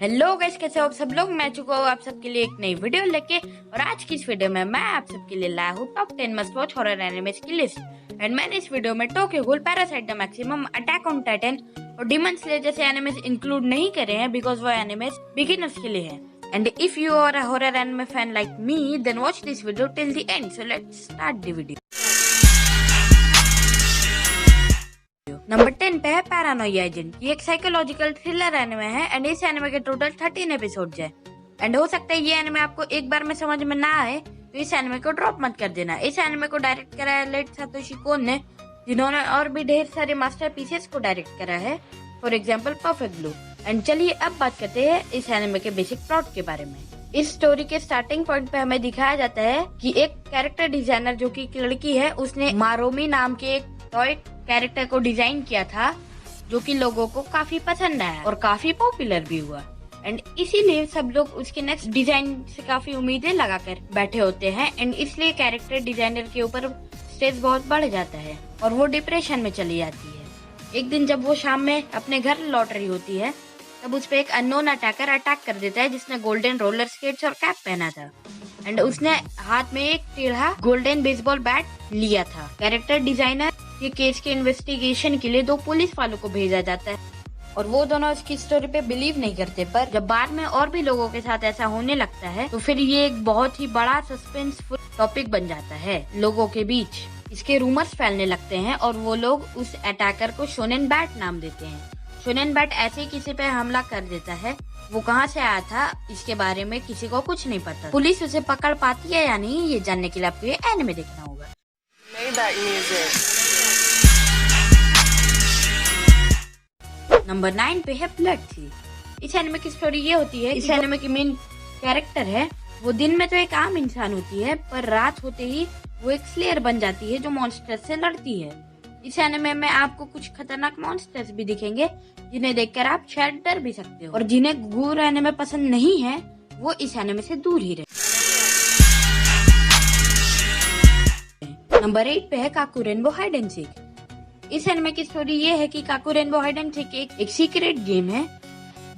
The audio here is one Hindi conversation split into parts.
हेलो गाइस, कैसे हो आप सब लोग। मैं चुका हूँ आप सबके लिए एक नई वीडियो लेके। और आज की इस वीडियो में मैं आप सबके लिए लाया हूँ top 10 must watch horror animes की लिस्ट। एंड मैंने इस वीडियो में Tokyo Ghoul, Parasite the Maximum, Attack on Titan और डीमन स्लेयर जैसे एनिमेस इंक्लूड नहीं करे हैं बिकॉज वो एनिमेस बिगिनर्स के लिए है। And if you are a horror anime fan like me then watch this video till the end. So let's start the video. Number 10 पे है पैरानोइया एजेंट। ये एक साइकोलॉजिकल थ्रिलर एनिमे है एंड इस एनिमे के टोटल 13 एपिसोड्स है। एंड हो सकता है ये एनिमे आपको एक बार में समझ में ना आए तो इस एनिमे को ड्रॉप मत कर देना। इस एनिमे को डायरेक्ट करा है लेट सातोशी कोन ने, जिन्होंने और भी ढेर सारे मास्टर पीसेस को डायरेक्ट करा है, for example perfect blue. And चलिए अब बात करते हैं इस एनिमे के बेसिक प्लॉट के बारे में। इस स्टोरी के स्टार्टिंग पॉइंट पे हमें दिखाया जाता है कि एक कैरेक्टर डिजाइनर जो कि एक लड़की है, उसने मारोमी नाम के एक टॉय कैरेक्टर को डिजाइन किया था जो कि लोगों को काफी पसंद आया और काफी पॉपुलर भी हुआ। एंड इसीलिए सब लोग उसके नेक्स्ट डिजाइन से काफी उम्मीदें लगाकर बैठे होते हैं। एंड इसलिए कैरेक्टर डिजाइनर के ऊपर स्ट्रेस बहुत बढ़ जाता है और वो डिप्रेशन में चली जाती है। एक दिन जब वो शाम में अपने घर लौट रही होती है तब उस पे एक अननोन अटैकर अटैक कर देता है जिसने गोल्डन रोलर स्केट्स और कैप पहना था। एंड उसने हाथ में एक टेढ़ा गोल्डन बेसबॉल बैट लिया था। कैरेक्टर डिजाइनर के केस के इन्वेस्टिगेशन के लिए 2 पुलिस वालों को भेजा जाता है और वो दोनों इसकी स्टोरी पे बिलीव नहीं करते, पर जब बाद में और भी लोगों के साथ ऐसा होने लगता है तो फिर ये एक बहुत ही बड़ा सस्पेंसफुल टॉपिक बन जाता है लोगों के बीच। इसके रूमर्स फैलने लगते हैं और वो लोग उस अटैकर को शोनेन बैट नाम देते हैं। शोनेन बैट ऐसे ही किसी पे हमला कर देता है। वो कहाँ से आया था इसके बारे में किसी को कुछ नहीं पता। पुलिस उसे पकड़ पाती है या नहीं ये जानने के लिए आपको ये एनिमे देखना होगा। नंबर 9 पे है ब्लड थी। इस एनिमे की स्टोरी ये होती है, इस एनिमे की मेन कैरेक्टर है वो दिन में तो एक आम इंसान होती है, पर रात होते ही वो एक स्लेयर बन जाती है जो मॉन्स्टर से लड़ती है। इस एनिमे में आपको कुछ खतरनाक मॉन्स्टर्स भी दिखेंगे जिन्हें देखकर आप शायद डर भी सकते हो, और जिन्हें घूर एनिमे पसंद नहीं है वो इस एनिमे से दूर ही रहे। नंबर 8 पे है काकू रेनबो हाइड एंड सीक। इस एनिमे की स्टोरी ये है कि काकू रेनबो हाइड एंड सीक एक सीक्रेट गेम है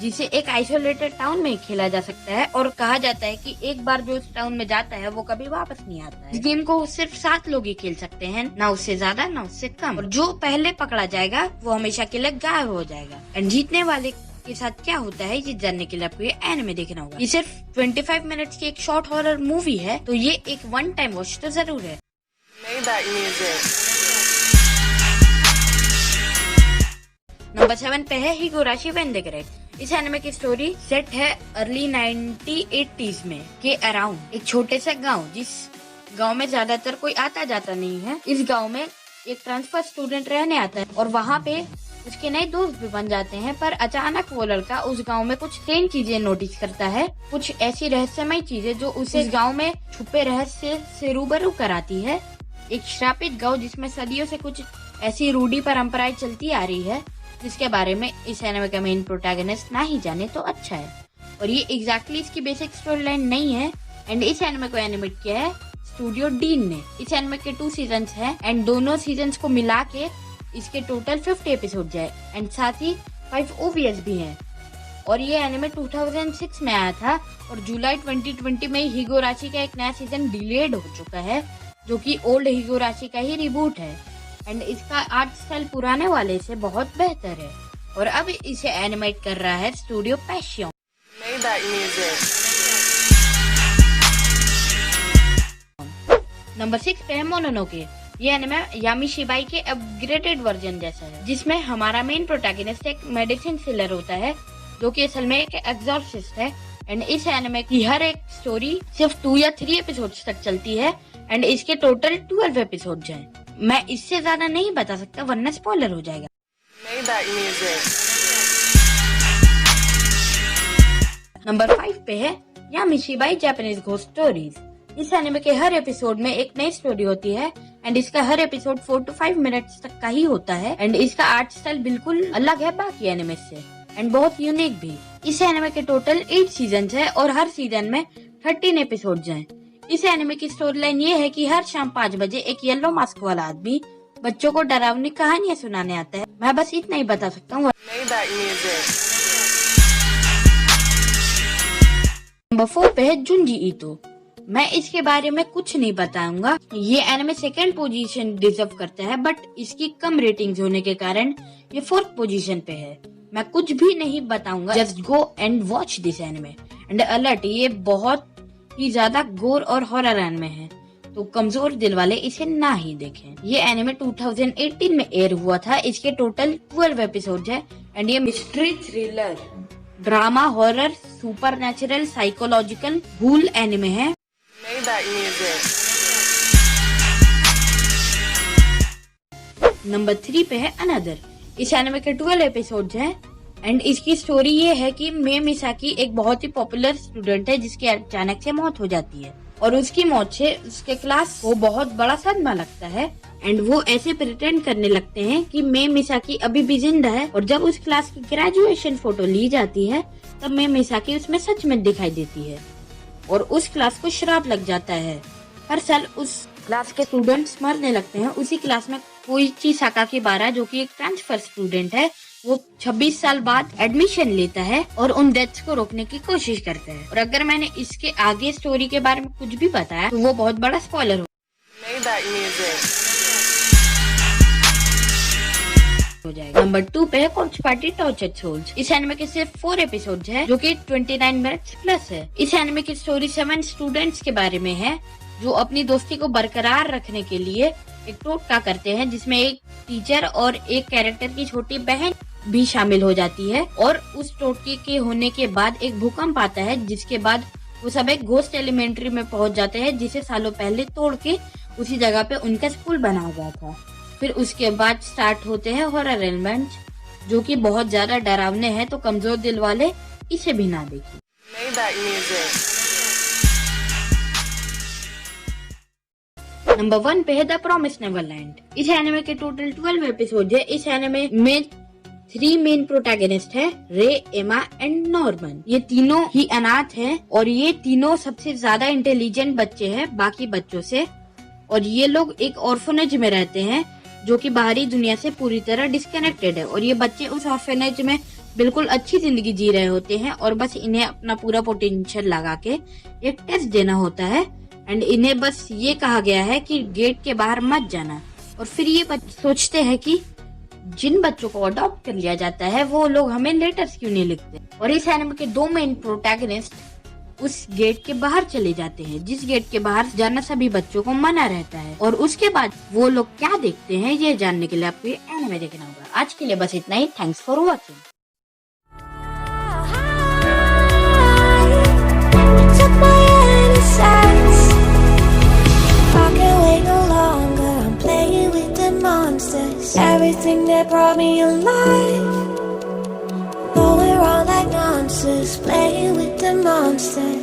जिसे एक आइसोलेटेड टाउन में खेला जा सकता है और कहा जाता है कि एक बार जो उस टाउन में जाता है वो कभी वापस नहीं आता है। इस गेम को सिर्फ 7 लोग ही खेल सकते हैं, ना उससे ज्यादा ना उससे कम, और जो पहले पकड़ा जाएगा वो हमेशा के लिए गायब हो जाएगा। एंड जीतने वाले के साथ क्या होता है ये जानने के लिए आपको ये एनिमे देखना होगा। ये सिर्फ 25 मिनट्स की एक शॉर्ट हॉरर मूवी है तो ये एक 1 टाइम वॉच तो जरूर है। नंबर 7 पे है हिगुराशी व्हेन दे ग्रेट। इस एनिमे की स्टोरी सेट है अर्ली 1980s में के अराउंड एक छोटे से गांव, जिस गांव में ज्यादातर कोई आता जाता नहीं है। इस गांव में एक ट्रांसफर स्टूडेंट रहने आता है और वहाँ पे उसके नए दोस्त भी बन जाते हैं, पर अचानक वो लड़का उस गांव में कुछ स्ट्रेंज चीजें नोटिस करता है, कुछ ऐसी रहस्यमय चीजें जो उसे इस गांव में छुपे रहस्य से रूबरू कराती है। एक श्रापित गांव जिसमें सदियों से कुछ ऐसी रूढ़ी परंपराएं चलती आ रही है जिसके बारे में इस एनिमे का मेन प्रोटैगनिस्ट ना ही जाने तो अच्छा है। और ये एग्जैक्टली इसकी बेसिक स्टोरी लाइन नहीं है। एंड इस एनिमे को एनिमेट किया है स्टूडियो डीन ने। इस एनिमे के 2 सीजन्स हैं एंड दोनों सीजन्स को मिला के इसके टोटल 50 एपिसोड है एंड साथ ही 5 OVAs भी हैं। और ये एनिमे 2006 में आया था और जुलाई 2020 में हिगुराशी का एक नया सीजन डिलेड हो चुका है जो कि ओल्ड हिगुराशी का ही रिबूट है। एंड इसका आर्ट स्टाइल पुराने वाले से बहुत बेहतर है और अब इसे एनिमेट कर रहा है स्टूडियो पैशन। नंबर 6 पे है मोनोनोके। ये एनिमे यामी शिबाई के अपग्रेडेड वर्जन जैसा है, जिसमें हमारा मेन प्रोटैगनिस्ट एक मेडिसिन सेलर होता है जो कि असल में एक एग्जॉर्सिस्ट है। एंड इस एनिमे की हर एक स्टोरी सिर्फ 2 या 3 एपिसोड्स तक चलती है एंड इसके टोटल 12 एपिसोड्स हैं। मैं इससे ज्यादा नहीं बता सकता वरना स्पॉइलर हो जाएगा। नंबर 5 पे है यामी शिबाई जापानीज घोस्ट स्टोरीज। इस एनिमे के हर एपिसोड में एक नई स्टोरी होती है एंड इसका हर एपिसोड 4 to 5 मिनट्स तक का ही होता है। एंड इसका आर्ट स्टाइल बिल्कुल अलग है बाकी एनिमे से एंड बहुत यूनिक भी। इस एनिमे के टोटल 8 सीजन्स है और हर सीजन में 13 एपिसोड्स हैं। इस एनिमे की स्टोरी लाइन ये है कि हर शाम 5 बजे एक येलो मास्क वाला आदमी बच्चों को डरावनी कहानियां सुनाने आता है। मैं बस इतना ही बता सकता हूँ। नंबर 4 पे है जुंजी ईतो। मैं इसके बारे में कुछ नहीं बताऊंगा। ये एनिमे सेकंड पोजीशन डिजर्व करता है, बट इसकी कम रेटिंग्स होने के कारण ये 4th पोजीशन पे है। मैं कुछ भी नहीं बताऊंगा, just go and watch this anime. And alert, ये बहुत ही ज्यादा गोर और हॉरर एनिमे है, तो कमजोर दिल वाले इसे ना ही देखें। ये एनिमे 2018 में एयर हुआ था। इसके टोटल 12 एपिसोड है एंड ये mystery, thriller, drama, horror, supernatural, psychological ghoul anime है। नंबर 3 पे है अनदर। इस एनिमे के 12 एपिसोड्स हैं एंड इसकी स्टोरी ये है कि मे मिसाकी एक बहुत ही पॉपुलर स्टूडेंट है जिसकी अचानक से मौत हो जाती है और उसकी मौत से उसके क्लास को बहुत बड़ा सदमा लगता है एंड वो ऐसे प्रिटेंड करने लगते हैं कि मे मिसाकी अभी भी जिंदा है। और जब उस क्लास की ग्रेजुएशन फोटो ली जाती है तब मे मिसाकी उसमें सच में दिखाई देती है और उस क्लास को श्राप लग जाता है। हर साल उस क्लास के स्टूडेंट्स मरने लगते हैं। उसी क्लास में कोइची साकाकीबारा, जो कि एक ट्रांसफर स्टूडेंट है, वो 26 साल बाद एडमिशन लेता है और उन डेथ्स को रोकने की कोशिश करता है। और अगर मैंने इसके आगे स्टोरी के बारे में कुछ भी बताया तो वो बहुत बड़ा स्पॉइलर हो जाएगा। नंबर 2 पे है कोच पार्टी टॉर्चर्ड सोल्स। इस एनिमे के सिर्फ 4 एपिसोड्स है जो कि 29 मिनट्स प्लस है। इस एनिमे की स्टोरी 7 स्टूडेंट्स के बारे में है जो अपनी दोस्ती को बरकरार रखने के लिए एक टोटका करते हैं, जिसमें एक टीचर और एक कैरेक्टर की छोटी बहन भी शामिल हो जाती है। और उस टोटके के होने के बाद एक भूकंप आता है, जिसके बाद वो सब एक घोस्ट एलिमेंट्री में पहुंच जाते हैं जिसे सालों पहले तोड़ के उसी जगह पे उनका स्कूल बना हुआ था। फिर उसके बाद स्टार्ट होते हैं हॉरर एलिमेंट्स जो कि बहुत ज्यादा डरावने हैं, तो कमजोर दिल वाले इसे भी ना देखें। नंबर 1 पे है द प्रॉमिस नेवरलैंड। इस एनिमे के टोटल 12 एपिसोड है। इस एनिमे में 3 मेन प्रोटैगनिस्ट है, रे, एमा एंड नॉर्मन। ये तीनों ही अनाथ हैं और ये तीनों सबसे ज्यादा इंटेलिजेंट बच्चे हैं बाकी बच्चों से। और ये लोग एक ऑर्फनेज में रहते हैं जो कि बाहरी दुनिया से पूरी तरह डिस्कनेक्टेड है। और ये बच्चे उस ऑर्फनेज में बिल्कुल अच्छी जिंदगी जी रहे होते हैं और बस इन्हें अपना पूरा पोटेंशियल लगा के एक टेस्ट देना होता है एंड इन्हें बस ये कहा गया है कि गेट के बाहर मत जाना। और फिर ये सोचते हैं कि जिन बच्चों को अडॉप्ट कर लिया जाता है वो लोग हमें लेटर्स क्यों नहीं लिखते। और इस एनिमे के 2 मेन प्रोटैगनिस्ट उस गेट के बाहर चले जाते हैं, जिस गेट के बाहर जाना सभी बच्चों को मना रहता है। और उसके बाद वो लोग क्या देखते हैं ये जानने के लिए आपको ये एनिमे देखना होगा। आज के लिए बस इतना ही। Thanks for watching. Everything that brought me alive, but we're all like monsters, playing with the monsters.